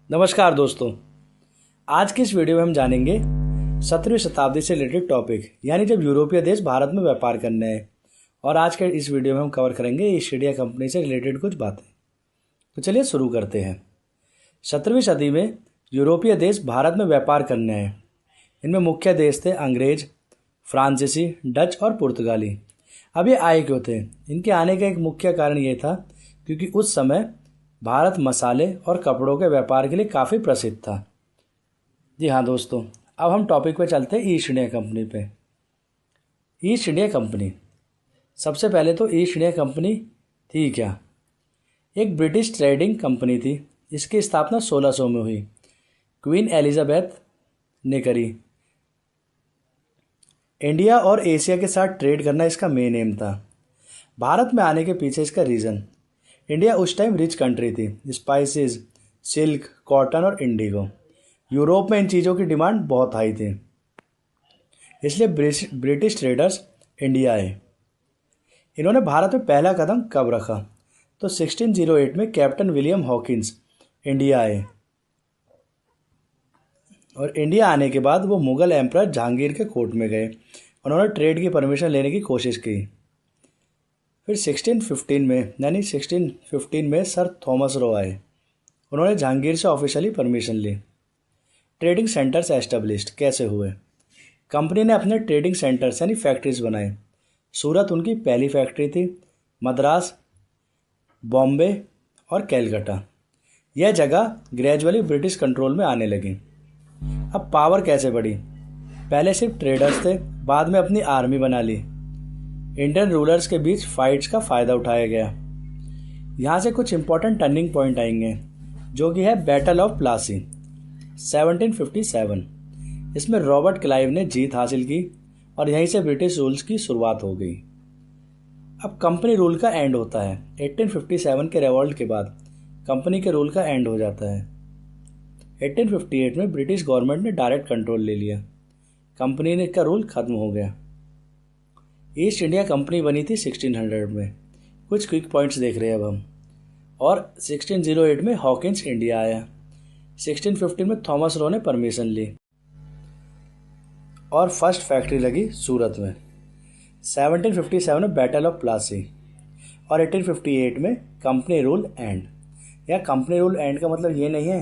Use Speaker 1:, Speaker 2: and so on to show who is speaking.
Speaker 1: नमस्कार दोस्तों। आज की इस वीडियो में हम जानेंगे 17वीं शताब्दी से रिलेटेड टॉपिक, यानी जब यूरोपीय देश भारत में व्यापार करने आए। और आज के इस वीडियो में हम कवर करेंगे ईस्ट इंडिया कंपनी से रिलेटेड कुछ बातें। तो चलिए शुरू करते हैं। 17वीं सदी में यूरोपीय देश भारत में व्यापार करने आए। इनमें मुख्य देश थे अंग्रेज, फ्रांसीसी, डच और पुर्तगाली। अब ये आए क्यों थे? इनके आने का एक मुख्य कारण ये था क्योंकि उस समय भारत मसाले और कपड़ों के व्यापार के लिए काफ़ी प्रसिद्ध था। जी हाँ दोस्तों, अब हम टॉपिक पे चलते हैं ईस्ट इंडिया कंपनी पे। ईस्ट इंडिया कंपनी, सबसे पहले तो ईस्ट इंडिया कंपनी थी क्या? एक ब्रिटिश ट्रेडिंग कंपनी थी। इसकी स्थापना 1600 में हुई। क्वीन एलिजाबेथ ने करी। इंडिया और एशिया के साथ ट्रेड करना इसका मेन एम था। भारत में आने के पीछे इसका रीज़न, इंडिया उस टाइम रिच कंट्री थी, स्पाइसेस, सिल्क, कॉटन और इंडिगो। यूरोप में इन चीज़ों की डिमांड बहुत हाई थी, इसलिए ब्रिटिश ट्रेडर्स इंडिया आए। इन्होंने भारत में पहला कदम कब रखा? तो 1608 में कैप्टन विलियम हॉकिंस इंडिया आए। और इंडिया आने के बाद वो मुग़ल एम्परर जहांगीर के कोर्ट में गए। उन्होंने ट्रेड की परमिशन लेने की कोशिश की। फिर 1615 में सर थॉमस रो आए। उन्होंने जहांगीर से ऑफिशियली परमिशन ली। ट्रेडिंग सेंटर्स एस्टेब्लिश्ड कैसे हुए? कंपनी ने अपने ट्रेडिंग सेंटर्स यानी फैक्ट्रीज बनाए। सूरत उनकी पहली फैक्ट्री थी। मद्रास, बॉम्बे और कैलकाटा, यह जगह ग्रेजुअली ब्रिटिश कंट्रोल में आने लगी। अब पावर कैसे बढ़ी? पहले सिर्फ ट्रेडर्स थे, बाद में अपनी आर्मी बना ली। इंडियन रूलर्स के बीच फाइट्स का फ़ायदा उठाया गया। यहाँ से कुछ इंपॉर्टेंट टर्निंग पॉइंट आएंगे, जो कि है बैटल ऑफ प्लासी 1757। इसमें रॉबर्ट क्लाइव ने जीत हासिल की और यहीं से ब्रिटिश रूल्स की शुरुआत हो गई। अब कंपनी रूल का एंड होता है। 1857 के रिवॉल्ट के बाद कंपनी के रूल का एंड हो जाता है। 1858 में ब्रिटिश गवर्नमेंट ने डायरेक्ट कंट्रोल ले लिया। कंपनी का रूल खत्म हो गया। ईस्ट इंडिया कंपनी बनी थी 1600 में। कुछ क्विक पॉइंट्स देख रहे हैं अब हम। और 1608 में हॉकिंस इंडिया आया। 1615 में थॉमस रो ने परमिशन ली और फर्स्ट फैक्ट्री लगी सूरत में। 1757 में बैटल ऑफ प्लासी और 1858 में कंपनी रूल एंड। या कंपनी रूल एंड का मतलब ये नहीं है